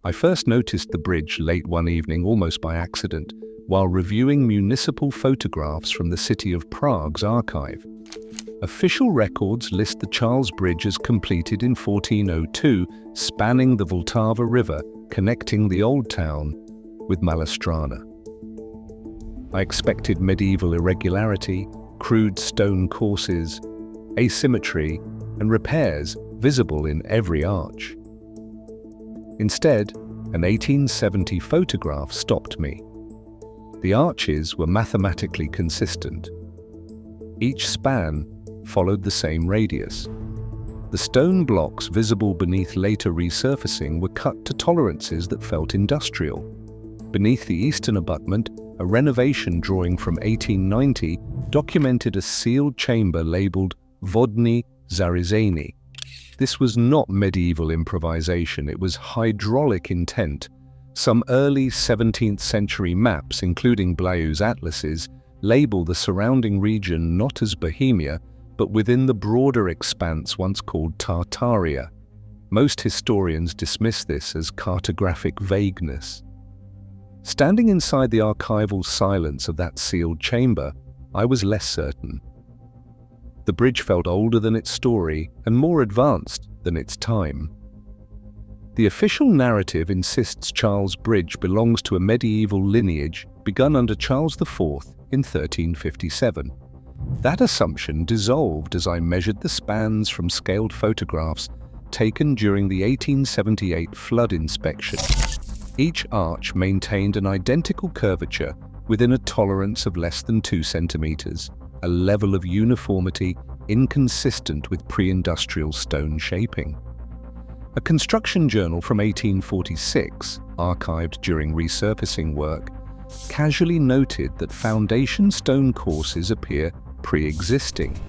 I first noticed the bridge late one evening almost by accident while reviewing municipal photographs from the city of Prague's archive. Official records list the Charles Bridge as completed in 1402, spanning the Vltava River, connecting the Old Town with Malestrana. I expected medieval irregularity, crude stone courses, asymmetry, and repairs visible in every arch. Instead, an 1870 photograph stopped me. The arches were mathematically consistent. Each span followed the same radius. The stone blocks visible beneath later resurfacing were cut to tolerances that felt industrial. Beneath the eastern abutment, a renovation drawing from 1890 documented a sealed chamber labeled Vodny Zarizeni. This was not medieval improvisation, it was hydraulic intent. Some early 17th century maps, including Blaeu's atlases, label the surrounding region not as Bohemia, but within the broader expanse once called Tartaria. Most historians dismiss this as cartographic vagueness. Standing inside the archival silence of that sealed chamber, I was less certain. The bridge felt older than its story and more advanced than its time. The official narrative insists Charles Bridge belongs to a medieval lineage begun under Charles IV in 1357. That assumption dissolved as I measured the spans from scaled photographs taken during the 1878 flood inspection. Each arch maintained an identical curvature within a tolerance of less than 2 centimeters, a level of uniformity inconsistent with pre-industrial stone shaping. A construction journal from 1846, archived during resurfacing work, casually noted that foundation stone courses appear pre-existing.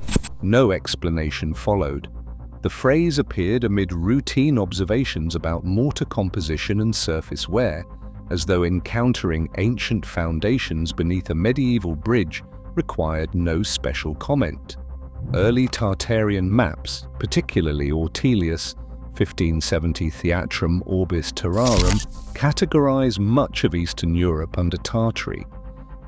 No explanation followed. The phrase appeared amid routine observations about mortar composition and surface wear, as though encountering ancient foundations beneath a medieval bridge required no special comment. Early Tartarian maps, particularly Ortelius' 1570 Theatrum Orbis Terrarum, categorize much of Eastern Europe under Tartary.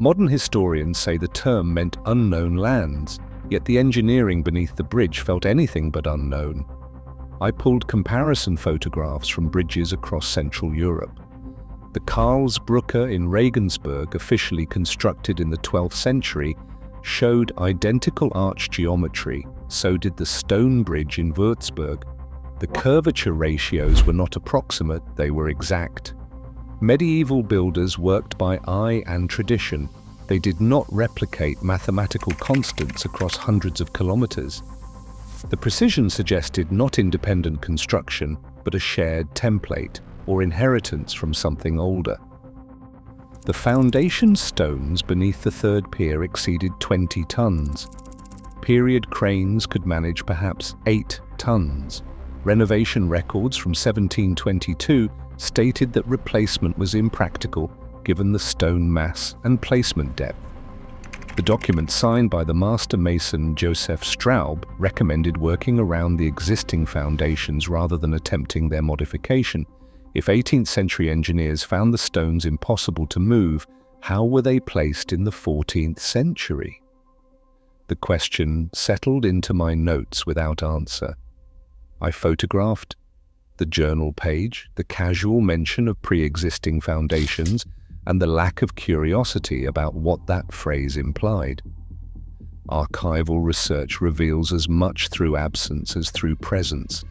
Modern historians say the term meant unknown lands, yet the engineering beneath the bridge felt anything but unknown. I pulled comparison photographs from bridges across Central Europe. The Karlsbrücke in Regensburg, officially constructed in the 12th century, showed identical arch geometry, so did the stone bridge in Würzburg. The curvature ratios were not approximate, they were exact. Medieval builders worked by eye and tradition. They did not replicate mathematical constants across hundreds of kilometers. The precision suggested not independent construction, but a shared template or inheritance from something older. The foundation stones beneath the third pier exceeded 20 tons. Period cranes could manage perhaps 8 tons. Renovation records from 1722 stated that replacement was impractical given the stone mass and placement depth. The document signed by the master mason Joseph Straub recommended working around the existing foundations rather than attempting their modification. If 18th century engineers found the stones impossible to move, how were they placed in the 14th century? The question settled into my notes without answer. I photographed the journal page, the casual mention of pre-existing foundations, and the lack of curiosity about what that phrase implied. Archival research reveals as much through absence as through presence.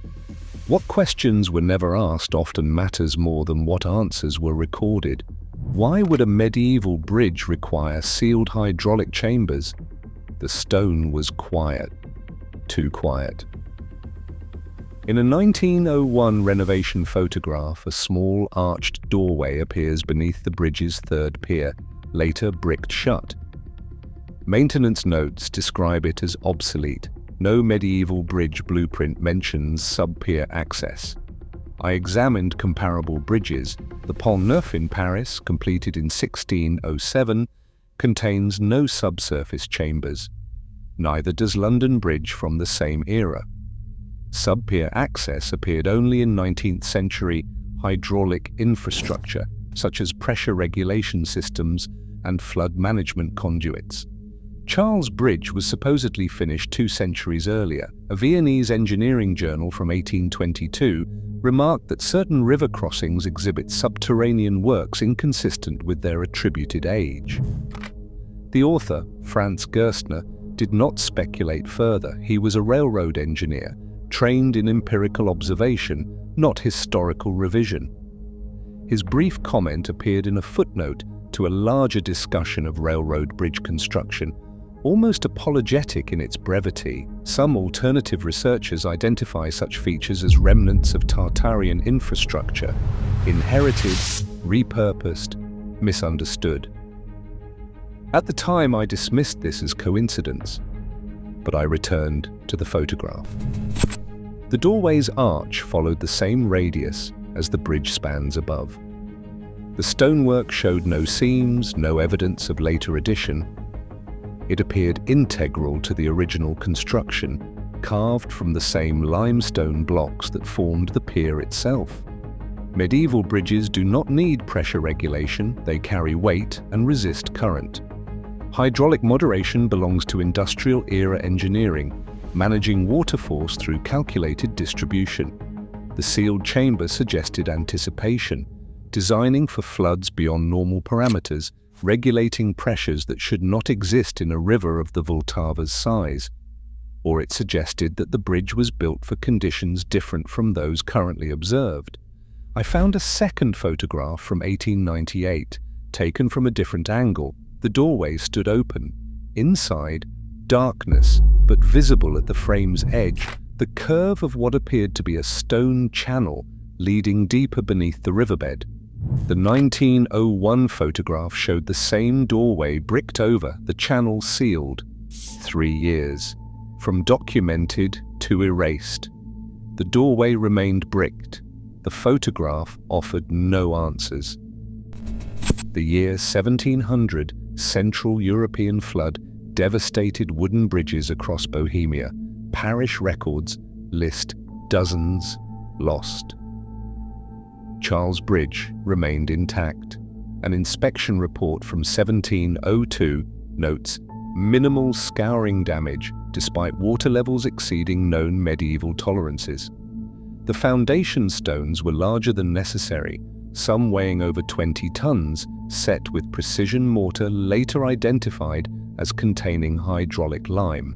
What questions were never asked often matters more than what answers were recorded. Why would a medieval bridge require sealed hydraulic chambers? The stone was quiet, too quiet. In a 1901 renovation photograph, a small arched doorway appears beneath the bridge's third pier, later bricked shut. Maintenance notes describe it as obsolete. No medieval bridge blueprint mentions sub-pier access. I examined comparable bridges. The Pont Neuf in Paris, completed in 1607, contains no subsurface chambers. Neither does London Bridge from the same era. Sub-pier access appeared only in 19th century hydraulic infrastructure, such as pressure regulation systems and flood management conduits. Charles Bridge was supposedly finished 2 centuries earlier. A Viennese engineering journal from 1822 remarked that certain river crossings exhibit subterranean works inconsistent with their attributed age. The author, Franz Gerstner, did not speculate further. He was a railroad engineer, trained in empirical observation, not historical revision. His brief comment appeared in a footnote to a larger discussion of railroad bridge construction, almost apologetic in its brevity. Some alternative researchers identify such features as remnants of Tartarian infrastructure, inherited, repurposed, misunderstood. At the time, I dismissed this as coincidence, but I returned to the photograph. The doorway's arch followed the same radius as the bridge spans above. The stonework showed no seams, no evidence of later addition. It appeared integral to the original construction, carved from the same limestone blocks that formed the pier itself. Medieval bridges do not need pressure regulation, they carry weight and resist current. Hydraulic moderation belongs to industrial-era engineering, managing water force through calculated distribution. The sealed chamber suggested anticipation, designing for floods beyond normal parameters, regulating pressures that should not exist in a river of the Vltava's size. Or it suggested that the bridge was built for conditions different from those currently observed. I found a second photograph from 1898, taken from a different angle. The doorway stood open. Inside, darkness, but visible at the frame's edge, the curve of what appeared to be a stone channel leading deeper beneath the riverbed. The 1901 photograph showed the same doorway bricked over, the channel sealed. 3 years. From documented to erased. The doorway remained bricked. The photograph offered no answers. The year 1700, Central European flood devastated wooden bridges across Bohemia. Parish records list dozens lost. Charles Bridge remained intact. An inspection report from 1702 notes minimal scouring damage despite water levels exceeding known medieval tolerances. The foundation stones were larger than necessary, some weighing over 20 tons, set with precision mortar later identified as containing hydraulic lime.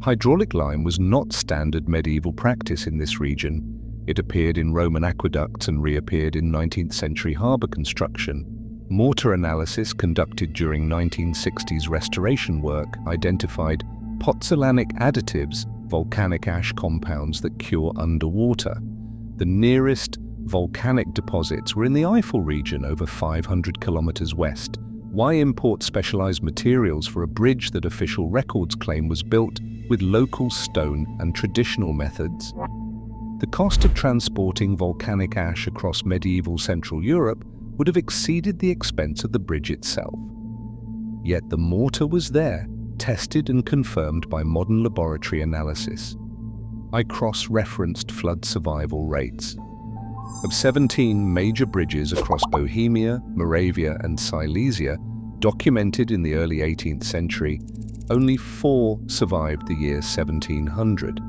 Hydraulic lime was not standard medieval practice in this region. It appeared in Roman aqueducts and reappeared in 19th century harbour construction. Mortar analysis conducted during 1960s restoration work identified pozzolanic additives, volcanic ash compounds that cure underwater. The nearest volcanic deposits were in the Eifel region over 500 kilometers west. Why import specialized materials for a bridge that official records claim was built with local stone and traditional methods? The cost of transporting volcanic ash across medieval Central Europe would have exceeded the expense of the bridge itself. Yet the mortar was there, tested and confirmed by modern laboratory analysis. I cross-referenced flood survival rates. Of 17 major bridges across Bohemia, Moravia and Silesia, documented in the early 18th century, only 4 survived the year 1700.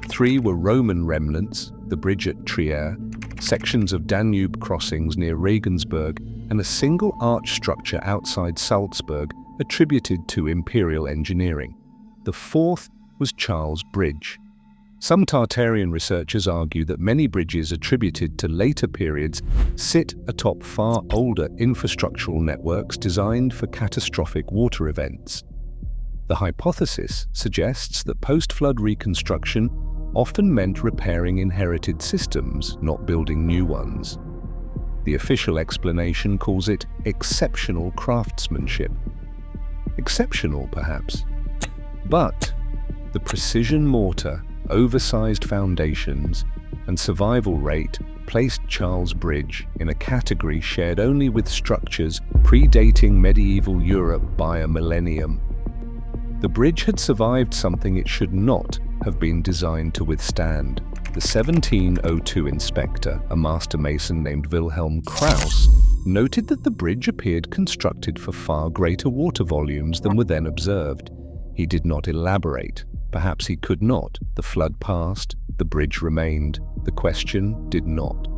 3 were Roman remnants, the bridge at Trier, sections of Danube crossings near Regensburg, and a single arch structure outside Salzburg attributed to imperial engineering. The 4th was Charles Bridge. Some Tartarian researchers argue that many bridges attributed to later periods sit atop far older infrastructural networks designed for catastrophic water events. The hypothesis suggests that post-flood reconstruction often meant repairing inherited systems, not building new ones. The official explanation calls it exceptional craftsmanship. Exceptional, perhaps. But the precision mortar, oversized foundations, and survival rate placed Charles Bridge in a category shared only with structures predating medieval Europe by a millennium. The bridge had survived something it should not have been designed to withstand: the The 1702 inspector, a master mason named Wilhelm Krauss, noted that the bridge appeared constructed for far greater water volumes than were then observed. He did not elaborate. Perhaps he could not. The flood passed, the bridge remained. The question did not.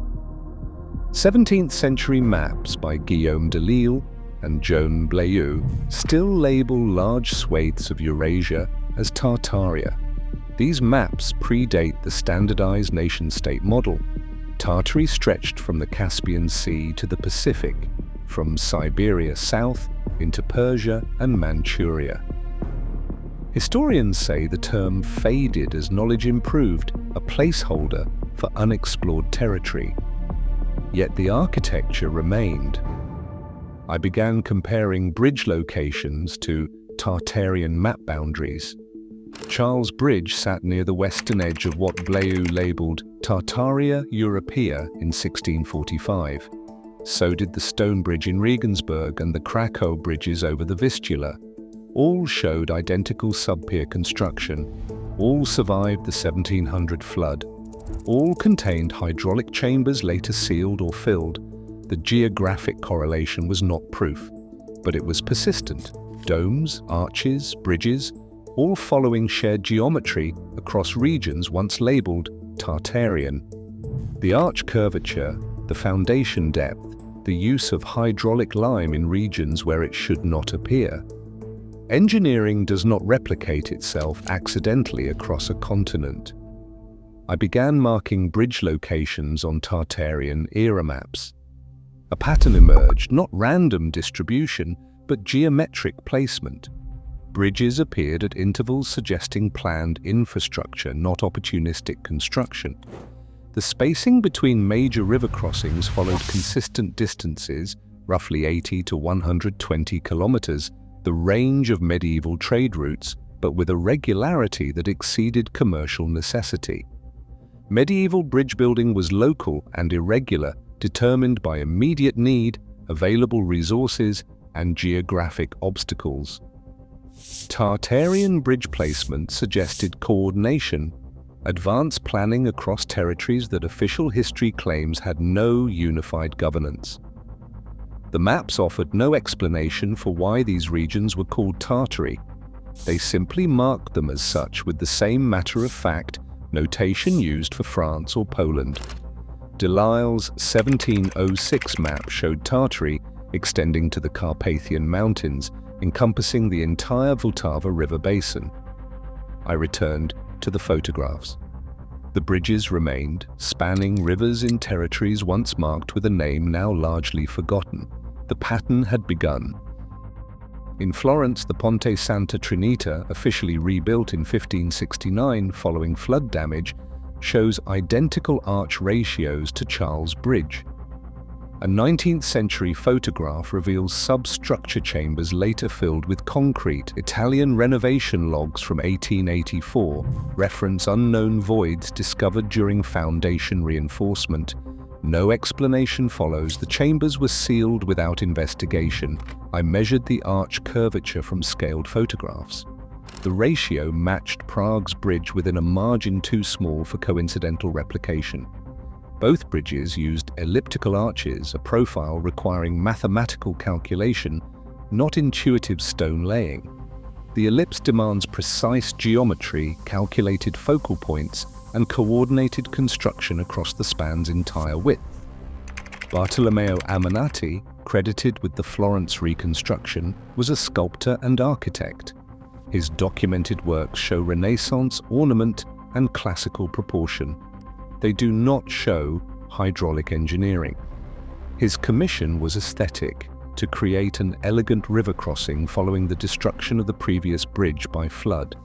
17th century maps by Guillaume de Lille and Joan Blaeu still label large swathes of Eurasia as Tartaria. These maps predate the standardized nation-state model. Tartary stretched from the Caspian Sea to the Pacific, from Siberia south into Persia and Manchuria. Historians say the term faded as knowledge improved, a placeholder for unexplored territory. Yet the architecture remained. I began comparing bridge locations to Tartarian map boundaries. Charles Bridge sat near the western edge of what Blaeu labelled Tartaria Europea in 1645. So did the stone bridge in Regensburg and the Krakow bridges over the Vistula. All showed identical sub-pier construction. All survived the 1700 flood. All contained hydraulic chambers later sealed or filled. The geographic correlation was not proof, but it was persistent. Domes, arches, bridges, all following shared geometry across regions once labelled Tartarian. The arch curvature, the foundation depth, the use of hydraulic lime in regions where it should not appear. Engineering does not replicate itself accidentally across a continent. I began marking bridge locations on Tartarian-era maps. A pattern emerged, not random distribution, but geometric placement. Bridges appeared at intervals suggesting planned infrastructure, not opportunistic construction. The spacing between major river crossings followed consistent distances, roughly 80 to 120 kilometers, the range of medieval trade routes, but with a regularity that exceeded commercial necessity. Medieval bridge building was local and irregular, determined by immediate need, available resources, and geographic obstacles. Tartarian bridge placement suggested coordination, advanced planning across territories that official history claims had no unified governance. The maps offered no explanation for why these regions were called Tartary. They simply marked them as such with the same matter-of-fact notation used for France or Poland. De Lisle's 1706 map showed Tartary extending to the Carpathian Mountains, encompassing the entire Vltava River basin. I returned to the photographs. The bridges remained, spanning rivers in territories once marked with a name now largely forgotten. The pattern had begun. In Florence, the Ponte Santa Trinita, officially rebuilt in 1569 following flood damage, shows identical arch ratios to Charles Bridge. A 19th century photograph reveals substructure chambers later filled with concrete. Italian renovation logs from 1884 reference unknown voids discovered during foundation reinforcement. No explanation follows. The chambers were sealed without investigation. I measured the arch curvature from scaled photographs. The ratio matched Prague's bridge within a margin too small for coincidental replication. Both bridges used elliptical arches, a profile requiring mathematical calculation, not intuitive stone laying. The ellipse demands precise geometry, calculated focal points, and coordinated construction across the span's entire width. Bartolomeo Ammanati, credited with the Florence reconstruction, was a sculptor and architect. His documented works show Renaissance ornament and classical proportion. They do not show hydraulic engineering. His commission was aesthetic, to create an elegant river crossing following the destruction of the previous bridge by flood.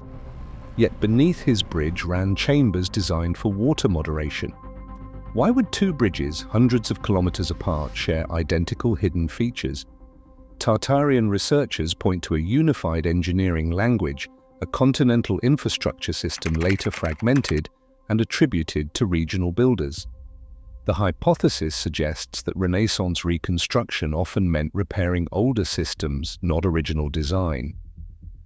Yet beneath his bridge ran chambers designed for water moderation. Why would two bridges, hundreds of kilometers apart, share identical hidden features? Tartarian researchers point to a unified engineering language, a continental infrastructure system later fragmented and attributed to regional builders. The hypothesis suggests that Renaissance reconstruction often meant repairing older systems, not original design.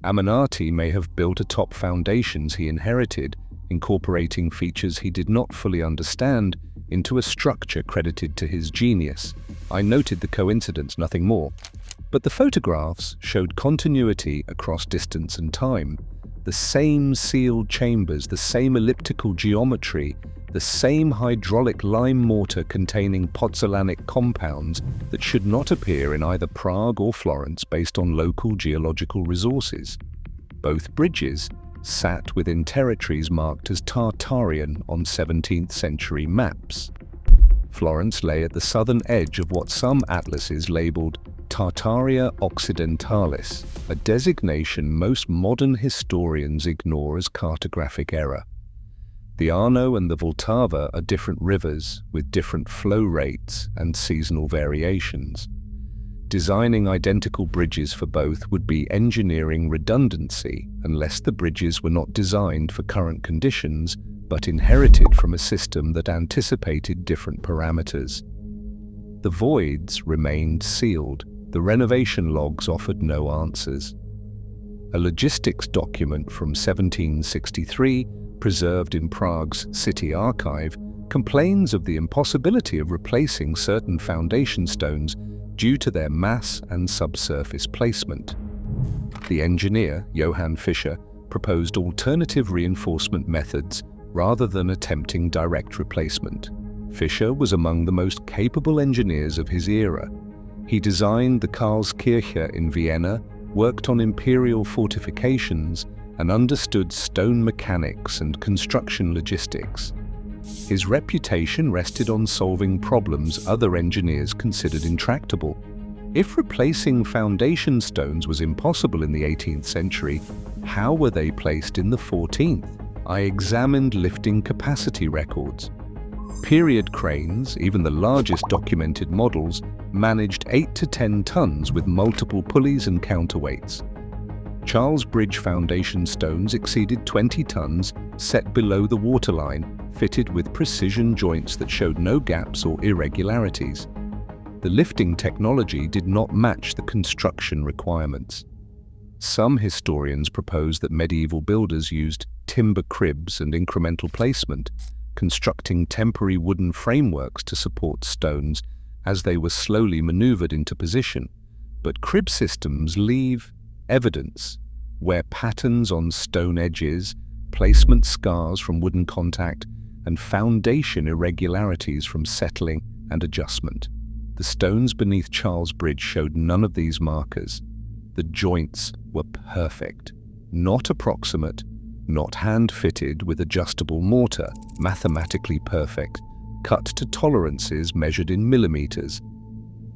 Ammanati may have built atop foundations he inherited, incorporating features he did not fully understand into a structure credited to his genius. I noted the coincidence, nothing more. But the photographs showed continuity across distance and time. The same sealed chambers, the same elliptical geometry, the same hydraulic lime mortar containing pozzolanic compounds that should not appear in either Prague or Florence based on local geological resources. Both bridges sat within territories marked as Tartarian on 17th century maps. Florence lay at the southern edge of what some atlases labeled Tartaria Occidentalis, a designation most modern historians ignore as cartographic error. The Arno and the Vltava are different rivers with different flow rates and seasonal variations. Designing identical bridges for both would be engineering redundancy unless the bridges were not designed for current conditions but inherited from a system that anticipated different parameters. The voids remained sealed. The renovation logs offered no answers. A logistics document from 1763, preserved in Prague's city archive, complains of the impossibility of replacing certain foundation stones due to their mass and subsurface placement. The engineer, Johann Fischer, proposed alternative reinforcement methods rather than attempting direct replacement. Fischer was among the most capable engineers of his era. He designed the Karlskirche in Vienna, worked on imperial fortifications, and understood stone mechanics and construction logistics. His reputation rested on solving problems other engineers considered intractable. If replacing foundation stones was impossible in the 18th century, how were they placed in the 14th? I examined lifting capacity records. Period cranes, even the largest documented models, managed 8 to 10 tons with multiple pulleys and counterweights. Charles Bridge foundation stones exceeded 20 tons, set below the waterline, fitted with precision joints that showed no gaps or irregularities. The lifting technology did not match the construction requirements. Some historians propose that medieval builders used timber cribs and incremental placement, constructing temporary wooden frameworks to support stones as they were slowly maneuvered into position. But crib systems leave evidence where patterns on stone edges, placement scars from wooden contact, and foundation irregularities from settling and adjustment. The stones beneath Charles Bridge showed none of these markers. The joints were perfect, not approximate, not hand-fitted with adjustable mortar, mathematically perfect, cut to tolerances measured in millimeters.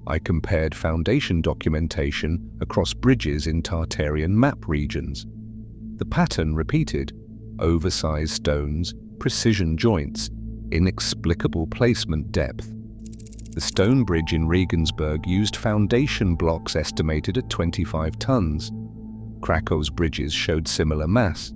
I compared foundation documentation across bridges in Tartarian map regions. The pattern repeated: oversized stones, precision joints, inexplicable placement depth. The stone bridge in Regensburg used foundation blocks estimated at 25 tons. Krakow's bridges showed similar mass.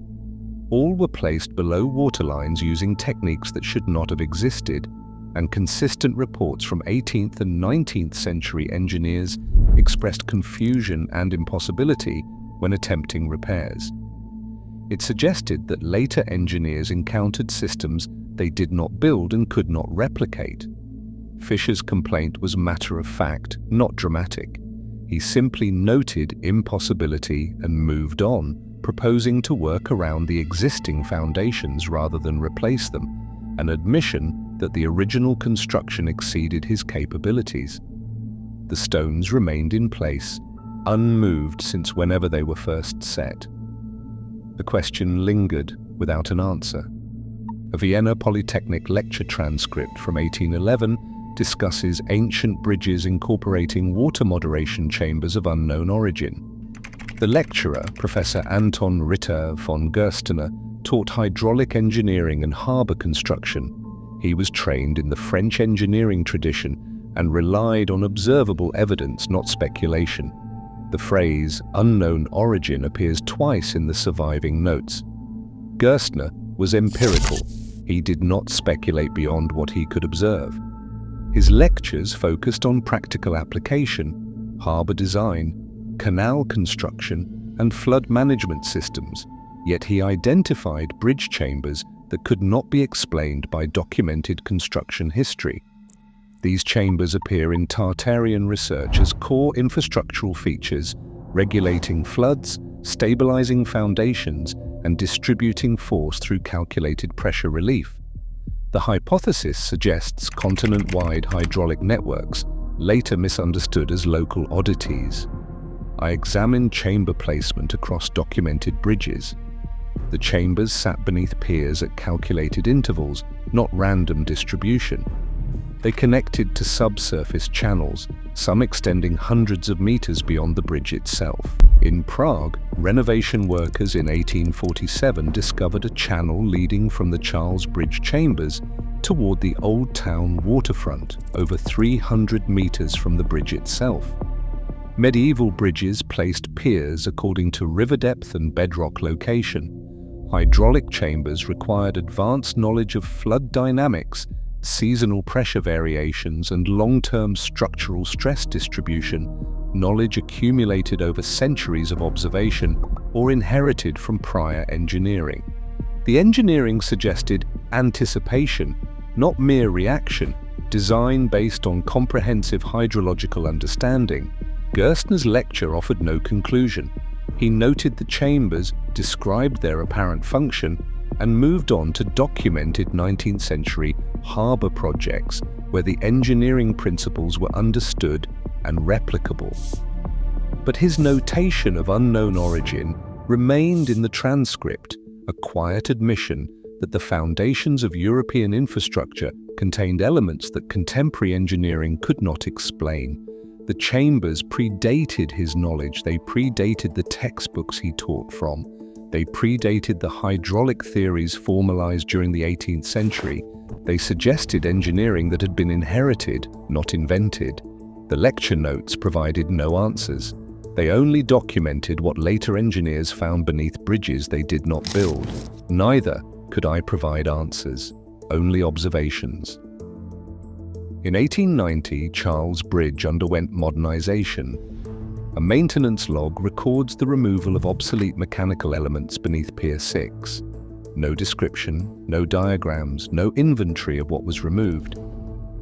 All were placed below waterlines using techniques that should not have existed, and consistent reports from 18th and 19th century engineers expressed confusion and impossibility when attempting repairs. It suggested that later engineers encountered systems they did not build and could not replicate. Fischer's complaint was matter of fact, not dramatic. He simply noted impossibility and moved on, proposing to work around the existing foundations rather than replace them, an admission that the original construction exceeded his capabilities. The stones remained in place, unmoved since whenever they were first set. The question lingered without an answer. A Vienna Polytechnic lecture transcript from 1811 discusses ancient bridges incorporating water moderation chambers of unknown origin. The lecturer, Professor Anton Ritter von Gerstner, taught hydraulic engineering and harbour construction. He was trained in the French engineering tradition and relied on observable evidence, not speculation. The phrase unknown origin appears twice in the surviving notes. Gerstner was empirical. He did not speculate beyond what he could observe. His lectures focused on practical application, harbour design, canal construction, and flood management systems, yet he identified bridge chambers that could not be explained by documented construction history. These chambers appear in Tartarian research as core infrastructural features, regulating floods, stabilizing foundations, and distributing force through calculated pressure relief. The hypothesis suggests continent-wide hydraulic networks, later misunderstood as local oddities. I examined chamber placement across documented bridges. The chambers sat beneath piers at calculated intervals, not random distribution. They connected to subsurface channels, some extending hundreds of meters beyond the bridge itself. In Prague, renovation workers in 1847 discovered a channel leading from the Charles Bridge chambers toward the Old Town waterfront, over 300 meters from the bridge itself. Medieval bridges placed piers according to river depth and bedrock location. Hydraulic chambers required advanced knowledge of flood dynamics, seasonal pressure variations, and long-term structural stress distribution, knowledge accumulated over centuries of observation or inherited from prior engineering. The engineering suggested anticipation, not mere reaction, design based on comprehensive hydrological understanding. Gerstner's lecture offered no conclusion. He noted the chambers, described their apparent function, and moved on to documented 19th century harbour projects where the engineering principles were understood and replicable. But his notation of unknown origin remained in the transcript, a quiet admission that the foundations of European infrastructure contained elements that contemporary engineering could not explain. The chambers predated his knowledge, they predated the textbooks he taught from, they predated the hydraulic theories formalized during the 18th century. They suggested engineering that had been inherited, not invented. The lecture notes provided no answers. They only documented what later engineers found beneath bridges they did not build. Neither could I provide answers, only observations. In 1890, Charles Bridge underwent modernization. A maintenance log records the removal of obsolete mechanical elements beneath Pier 6. No description, no diagrams, no inventory of what was removed.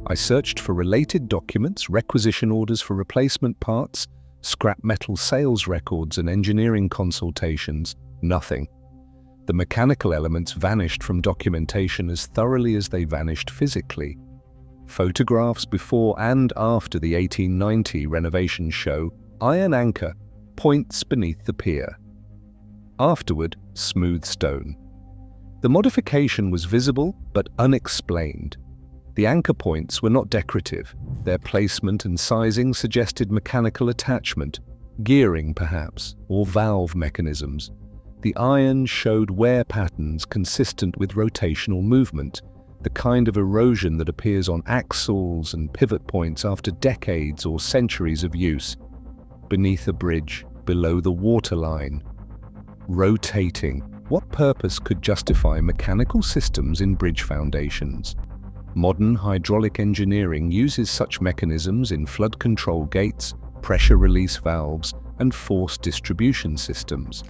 I searched for related documents, requisition orders for replacement parts, scrap metal sales records and engineering consultations. Nothing. The mechanical elements vanished from documentation as thoroughly as they vanished physically. Photographs before and after the 1890 renovation show iron anchor points beneath the pier. Afterward, smooth stone. The modification was visible but unexplained. The anchor points were not decorative. Their placement and sizing suggested mechanical attachment, gearing perhaps, or valve mechanisms. The iron showed wear patterns consistent with rotational movement, the kind of erosion that appears on axles and pivot points after decades or centuries of use. Beneath a bridge, below the waterline. Rotating. What purpose could justify mechanical systems in bridge foundations? Modern hydraulic engineering uses such mechanisms in flood control gates, pressure release valves, and force distribution systems.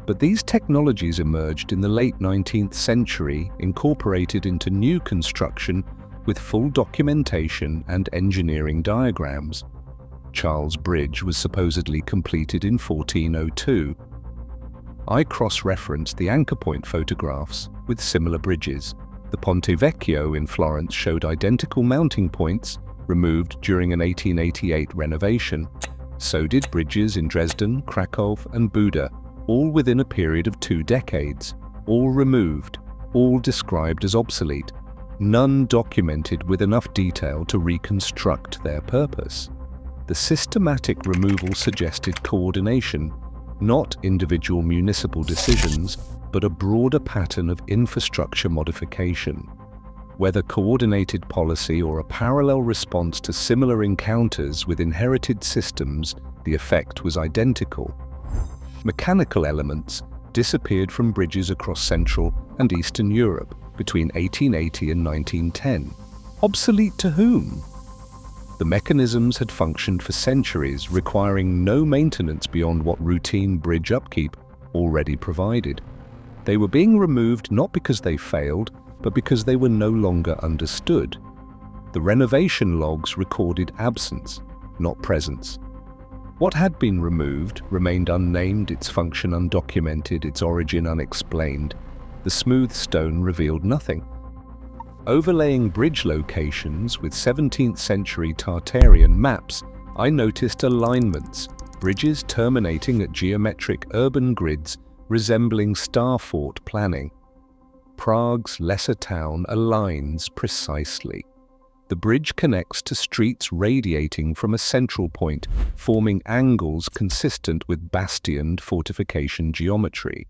But these technologies emerged in the late 19th century, incorporated into new construction with full documentation and engineering diagrams. Charles Bridge was supposedly completed in 1402. I cross-referenced the anchor point photographs with similar bridges. The Ponte Vecchio in Florence showed identical mounting points removed during an 1888 renovation. So did bridges in Dresden, Krakow, and Buda, all within a period of 2 decades, all removed, all described as obsolete, none documented with enough detail to reconstruct their purpose. The systematic removal suggested coordination, not individual municipal decisions, but a broader pattern of infrastructure modification. Whether coordinated policy or a parallel response to similar encounters with inherited systems, the effect was identical. Mechanical elements disappeared from bridges across Central and Eastern Europe between 1880 and 1910. Obsolete to whom? The mechanisms had functioned for centuries, requiring no maintenance beyond what routine bridge upkeep already provided. They were being removed not because they failed, but because they were no longer understood. The renovation logs recorded absence, not presence. What had been removed remained unnamed, its function undocumented, its origin unexplained. The smooth stone revealed nothing. Overlaying bridge locations with 17th century Tartarian maps, I noticed alignments, bridges terminating at geometric urban grids resembling Starfort planning. Prague's lesser town aligns precisely. The bridge connects to streets radiating from a central point, forming angles consistent with bastioned fortification geometry.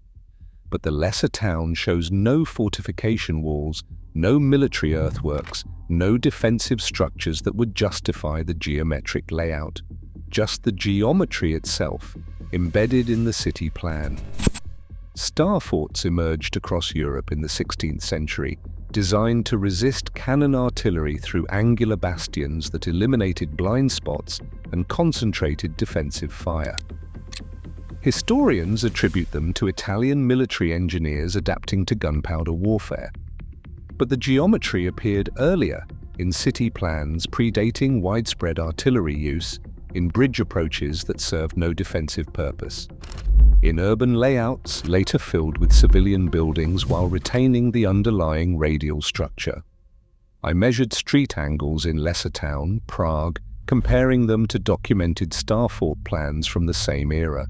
But the lesser town shows no fortification walls, no military earthworks, no defensive structures that would justify the geometric layout. Just the geometry itself, embedded in the city plan. Starforts emerged across Europe in the 16th century, designed to resist cannon artillery through angular bastions that eliminated blind spots and concentrated defensive fire. Historians attribute them to Italian military engineers adapting to gunpowder warfare. But the geometry appeared earlier, in city plans predating widespread artillery use, in bridge approaches that served no defensive purpose, in urban layouts later filled with civilian buildings while retaining the underlying radial structure. I measured street angles in lesser town, Prague, comparing them to documented Starfort plans from the same era.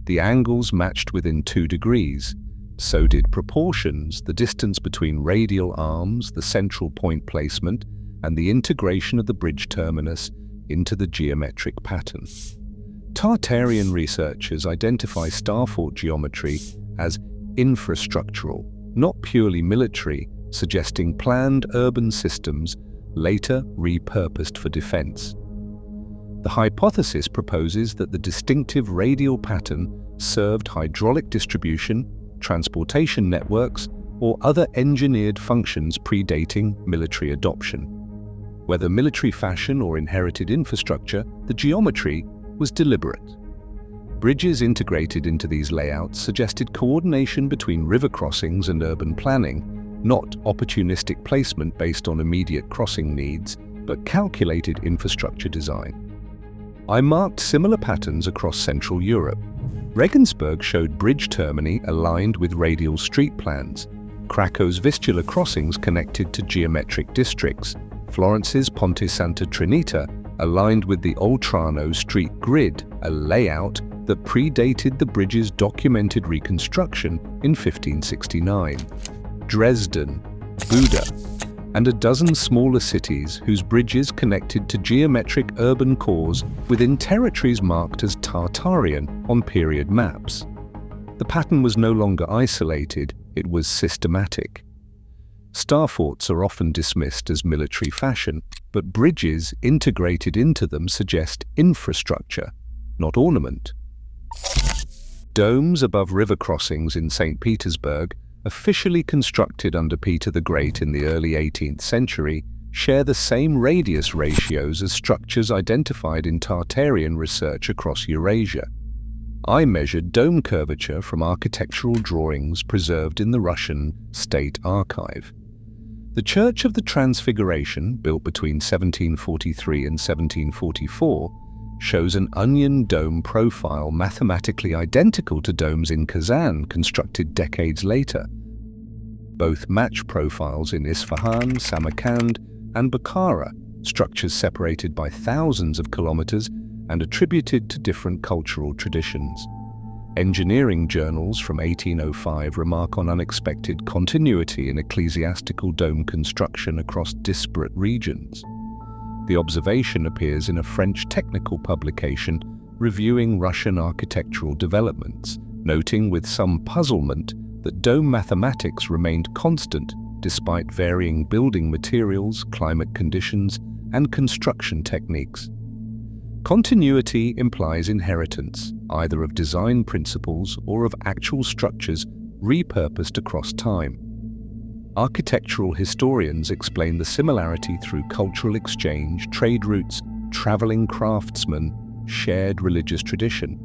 The angles matched within 2 degrees. So did proportions, the distance between radial arms, the central point placement, and the integration of the bridge terminus into the geometric pattern. Tartarian researchers identify Starfort geometry as infrastructural, not purely military, suggesting planned urban systems later repurposed for defense. The hypothesis proposes that the distinctive radial pattern served hydraulic distribution, transportation networks, or other engineered functions predating military adoption. Whether military fashion or inherited infrastructure, the geometry was deliberate. Bridges integrated into these layouts suggested coordination between river crossings and urban planning, not opportunistic placement based on immediate crossing needs, but calculated infrastructure design. I marked similar patterns across Central Europe. Regensburg showed bridge termini aligned with radial street plans. Krakow's Vistula crossings connected to geometric districts. Florence's Ponte Santa Trinita aligned with the Oltrarno street grid, a layout that predated the bridge's documented reconstruction in 1569. Dresden, Buda, and a dozen smaller cities whose bridges connected to geometric urban cores within territories marked as Tartarian on period maps. The pattern was no longer isolated, it was systematic. Starforts are often dismissed as military fashion, but bridges integrated into them suggest infrastructure, not ornament. Domes above river crossings in St. Petersburg, officially constructed under Peter the Great in the early 18th century, share the same radius ratios as structures identified in Tartarian research across Eurasia. I measured dome curvature from architectural drawings preserved in the Russian State Archive. The Church of the Transfiguration, built between 1743 and 1744, shows an onion dome profile mathematically identical to domes in Kazan constructed decades later. Both match profiles in Isfahan, Samarkand, and Bukhara, structures separated by thousands of kilometers and attributed to different cultural traditions. Engineering journals from 1805 remark on unexpected continuity in ecclesiastical dome construction across disparate regions. The observation appears in a French technical publication reviewing Russian architectural developments, noting with some puzzlement that dome mathematics remained constant despite varying building materials, climate conditions, and construction techniques. Continuity implies inheritance, either of design principles or of actual structures repurposed across time. Architectural historians explain the similarity through cultural exchange, trade routes, traveling craftsmen, shared religious tradition.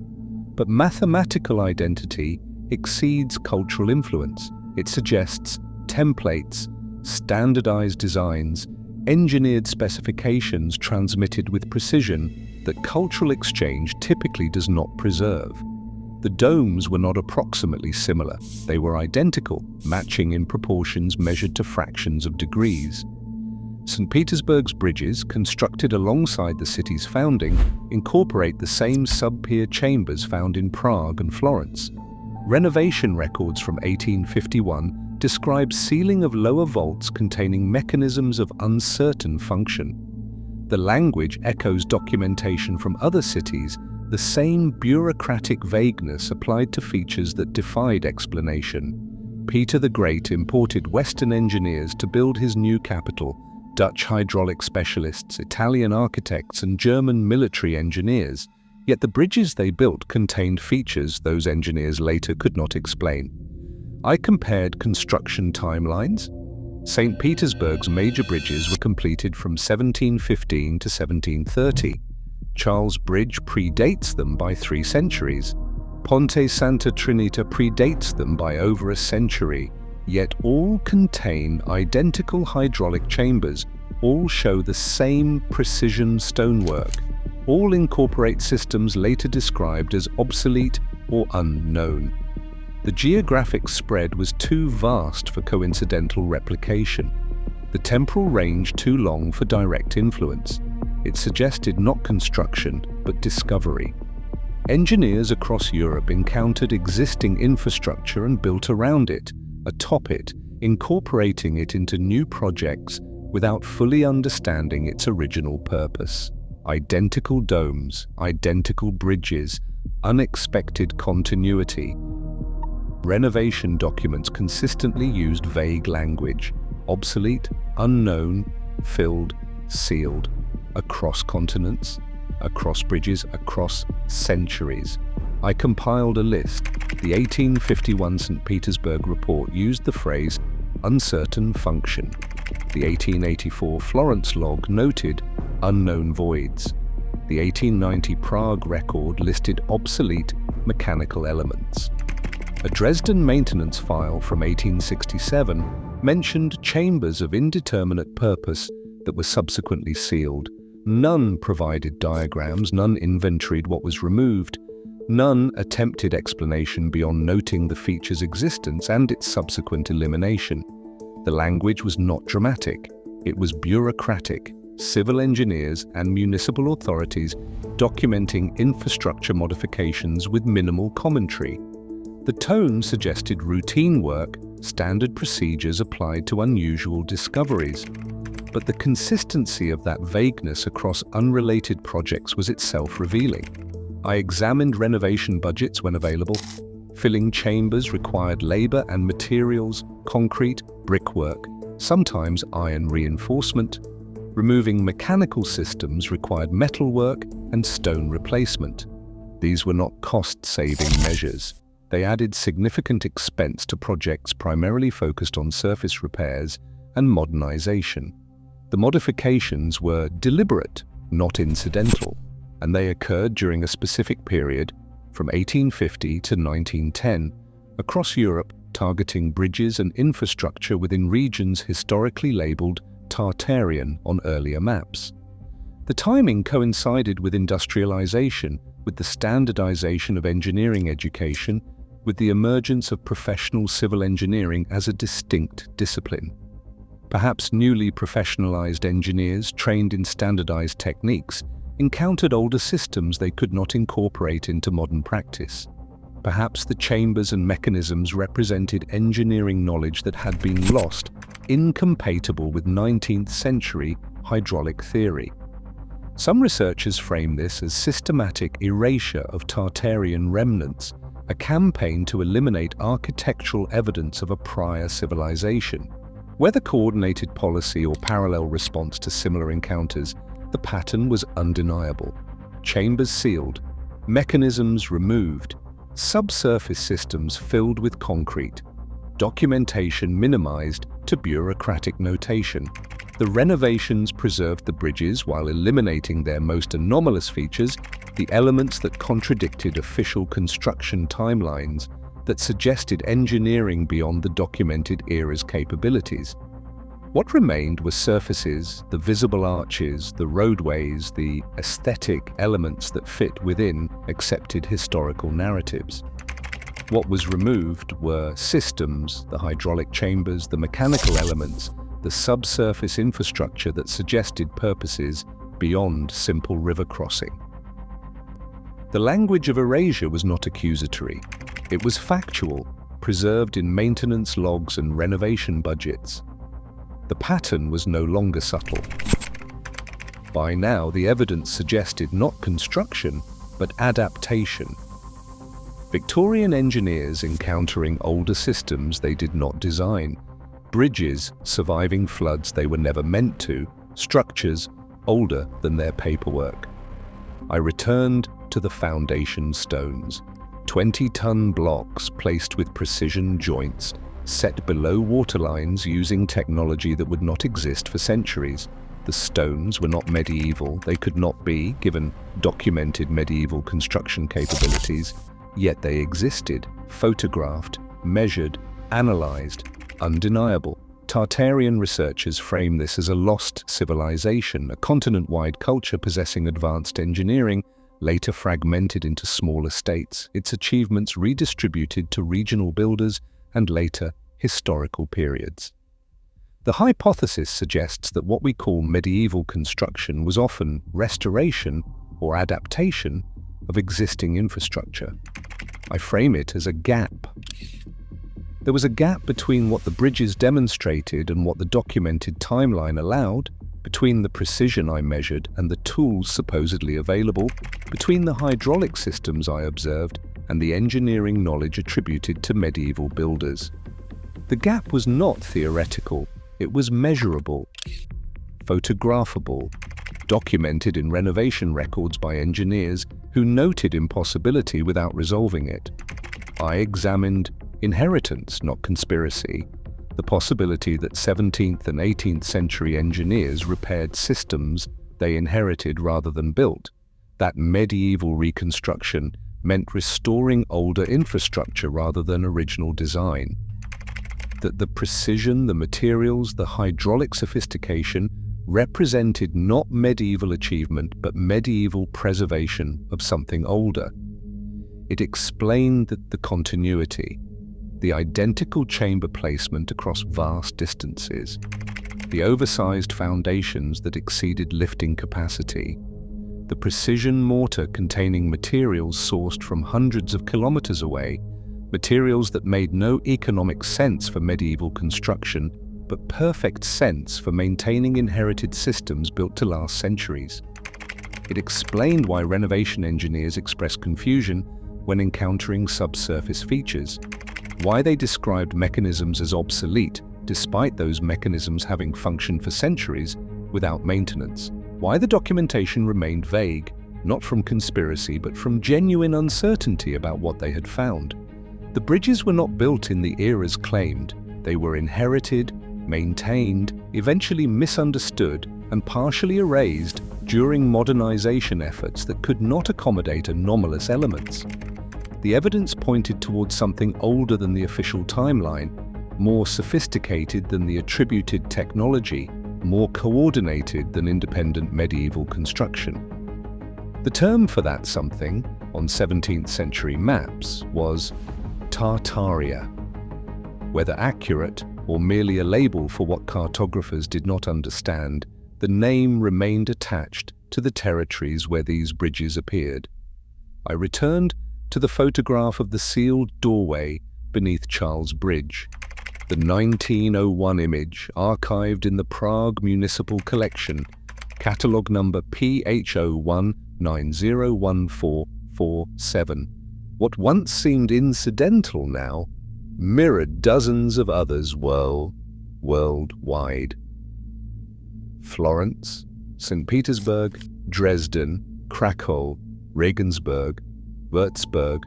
But mathematical identity exceeds cultural influence. It suggests templates, standardized designs, engineered specifications transmitted with precision that cultural exchange typically does not preserve. The domes were not approximately similar. They were identical, matching in proportions measured to fractions of degrees. St. Petersburg's bridges, constructed alongside the city's founding, incorporate the same sub-pier chambers found in Prague and Florence. Renovation records from 1851 describe sealing of lower vaults containing mechanisms of uncertain function. The language echoes documentation from other cities, the same bureaucratic vagueness applied to features that defied explanation. Peter the Great imported Western engineers to build his new capital, Dutch hydraulic specialists, Italian architects, and German military engineers, yet the bridges they built contained features those engineers later could not explain. I compared construction timelines. St. Petersburg's major bridges were completed from 1715 to 1730. Charles Bridge predates them by 3 centuries. Ponte Santa Trinita predates them by over a century, yet all contain identical hydraulic chambers, all show the same precision stonework, all incorporate systems later described as obsolete or unknown. The geographic spread was too vast for coincidental replication, the temporal range too long for direct influence. It suggested not construction, but discovery. Engineers across Europe encountered existing infrastructure and built around it, atop it, incorporating it into new projects without fully understanding its original purpose. Identical domes, identical bridges, unexpected continuity. Renovation documents consistently used vague language: obsolete, unknown, filled, sealed. Across continents, across bridges, across centuries. I compiled a list. The 1851 St. Petersburg report used the phrase uncertain function. The 1884 Florence log noted unknown voids. The 1890 Prague record listed obsolete mechanical elements. A Dresden maintenance file from 1867 mentioned chambers of indeterminate purpose that were subsequently sealed. None provided diagrams, none inventoried what was removed, none attempted explanation beyond noting the feature's existence and its subsequent elimination. The language was not dramatic, it was bureaucratic. Civil engineers and municipal authorities documenting infrastructure modifications with minimal commentary. The tone suggested routine work, standard procedures applied to unusual discoveries. But the consistency of that vagueness across unrelated projects was itself revealing. I examined renovation budgets when available. Filling chambers required labor and materials, concrete, brickwork, sometimes iron reinforcement. Removing mechanical systems required metalwork and stone replacement. These were not cost-saving measures. They added significant expense to projects primarily focused on surface repairs and modernization. The modifications were deliberate, not incidental, and they occurred during a specific period from 1850 to 1910 across Europe, targeting bridges and infrastructure within regions historically labeled Tartarian on earlier maps. The timing coincided with industrialization, with the standardization of engineering education, with the emergence of professional civil engineering as a distinct discipline. Perhaps newly professionalized engineers trained in standardized techniques encountered older systems they could not incorporate into modern practice. Perhaps the chambers and mechanisms represented engineering knowledge that had been lost, incompatible with 19th century hydraulic theory. Some researchers frame this as systematic erasure of Tartarian remnants, a campaign to eliminate architectural evidence of a prior civilization. Whether coordinated policy or parallel response to similar encounters, the pattern was undeniable. Chambers sealed, mechanisms removed, subsurface systems filled with concrete, documentation minimized to bureaucratic notation. The renovations preserved the bridges while eliminating their most anomalous features, the elements that contradicted official construction timelines, that suggested engineering beyond the documented era's capabilities. What remained were surfaces, the visible arches, the roadways, the aesthetic elements that fit within accepted historical narratives. What was removed were systems, the hydraulic chambers, the mechanical elements, the subsurface infrastructure that suggested purposes beyond simple river crossing. The language of Erasure was not accusatory. It was factual, preserved in maintenance logs and renovation budgets. The pattern was no longer subtle. By now, the evidence suggested not construction, but adaptation. Victorian engineers encountering older systems they did not design, bridges surviving floods they were never meant to, structures older than their paperwork. I returned to the foundation stones, 20-ton blocks placed with precision joints, set below waterlines using technology that would not exist for centuries. The stones were not medieval, they could not be, given documented medieval construction capabilities, yet they existed, photographed, measured, analyzed, undeniable. Tartarian researchers frame this as a lost civilization, a continent-wide culture possessing advanced engineering, later fragmented into smaller states, its achievements redistributed to regional builders and later historical periods. The hypothesis suggests that what we call medieval construction was often restoration or adaptation of existing infrastructure. I frame it as a gap. There was a gap between what the bridges demonstrated and what the documented timeline allowed, between the precision I measured and the tools supposedly available, between the hydraulic systems I observed and the engineering knowledge attributed to medieval builders. The gap was not theoretical, it was measurable, photographable, documented in renovation records by engineers who noted impossibility without resolving it. I examined inheritance, not conspiracy, the possibility that 17th and 18th century engineers repaired systems they inherited rather than built, that medieval reconstruction meant restoring older infrastructure rather than original design, that the precision, the materials, the hydraulic sophistication represented not medieval achievement but medieval preservation of something older. It explained that the continuity, the identical chamber placement across vast distances, the oversized foundations that exceeded lifting capacity, the precision mortar containing materials sourced from hundreds of kilometers away, materials that made no economic sense for medieval construction, but perfect sense for maintaining inherited systems built to last centuries. It explained why renovation engineers expressed confusion when encountering subsurface features, why they described mechanisms as obsolete despite those mechanisms having functioned for centuries without maintenance, why the documentation remained vague, not from conspiracy but from genuine uncertainty about what they had found. The bridges were not built in the eras claimed, they were inherited, maintained, eventually misunderstood and partially erased during modernization efforts that could not accommodate anomalous elements. The evidence pointed towards something older than the official timeline, more sophisticated than the attributed technology, more coordinated than independent medieval construction. The term for that something, on 17th century maps, was Tartaria. Whether accurate or merely a label for what cartographers did not understand, the name remained attached to the territories where these bridges appeared. I returned to the photograph of the sealed doorway beneath Charles Bridge, the 1901 image archived in the Prague Municipal Collection, catalogue number PH01901447. What once seemed incidental now mirrored dozens of others worldwide. Florence, St. Petersburg, Dresden, Krakow, Regensburg, Würzburg,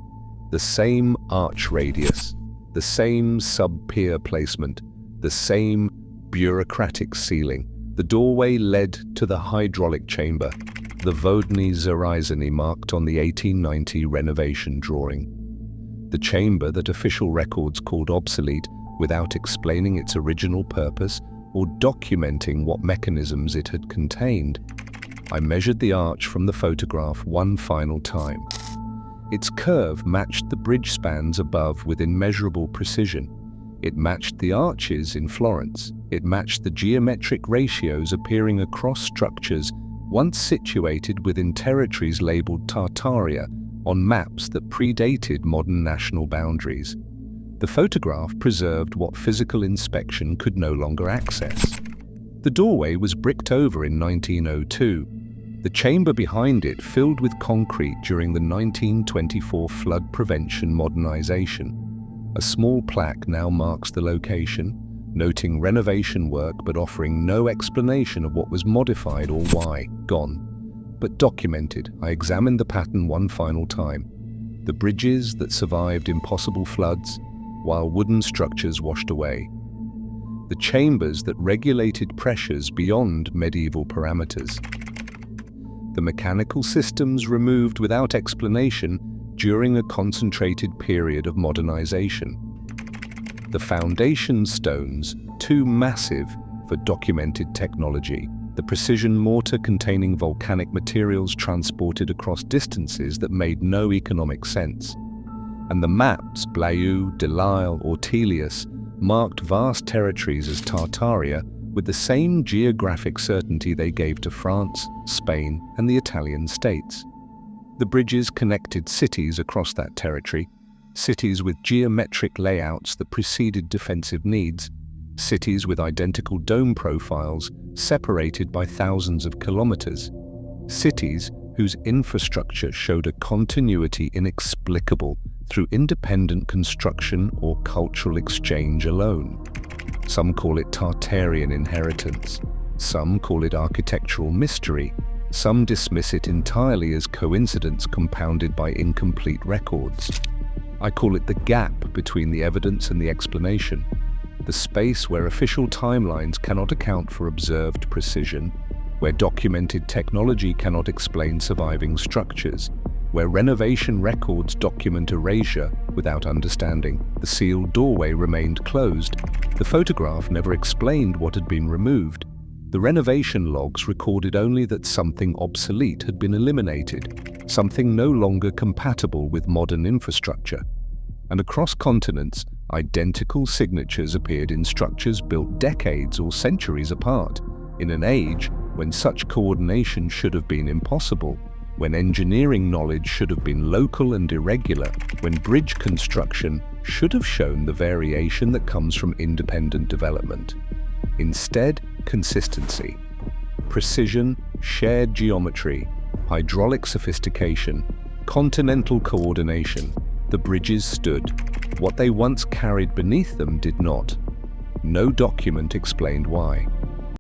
the same arch radius, the same sub-pier placement, the same bureaucratic ceiling. The doorway led to the hydraulic chamber, the Vodny Zarizany marked on the 1890 renovation drawing. the chamber that official records called obsolete without explaining its original purpose or documenting what mechanisms it had contained. I measured the arch from the photograph one final time. Its curve matched the bridge spans above with immeasurable precision. It matched the arches in Florence. It matched the geometric ratios appearing across structures once situated within territories labeled Tartaria on maps that predated modern national boundaries. The photograph preserved what physical inspection could no longer access. The doorway was bricked over in 1902. The chamber behind it filled with concrete during the 1924 flood prevention modernization. A small plaque now marks the location, noting renovation work but offering no explanation of what was modified or why. Gone, but documented. I examined the pattern one final time. The bridges that survived impossible floods, while wooden structures washed away. The chambers that regulated pressures beyond medieval parameters. The mechanical systems removed without explanation during a concentrated period of modernization. The foundation stones, too massive for documented technology. The precision mortar containing volcanic materials transported across distances that made no economic sense. And the maps, Blaeu, Delisle, or Telius, marked vast territories as Tartaria with the same geographic certainty they gave to France, Spain, and the Italian states. The bridges connected cities across that territory, cities with geometric layouts that preceded defensive needs, cities with identical dome profiles separated by thousands of kilometers, cities whose infrastructure showed a continuity inexplicable through independent construction or cultural exchange alone. Some call it Tartarian inheritance, some call it architectural mystery, some dismiss it entirely as coincidence compounded by incomplete records. I call it the gap between the evidence and the explanation, the space where official timelines cannot account for observed precision, where documented technology cannot explain surviving structures, where renovation records document erasure without understanding. The sealed doorway remained closed. The photograph never explained what had been removed. The renovation logs recorded only that something obsolete had been eliminated, something no longer compatible with modern infrastructure. And across continents, identical signatures appeared in structures built decades or centuries apart, in an age when such coordination should have been impossible, when engineering knowledge should have been local and irregular, when bridge construction should have shown the variation that comes from independent development. Instead, consistency, precision, shared geometry, hydraulic sophistication, continental coordination. The bridges stood. What they once carried beneath them did not. No document explained why.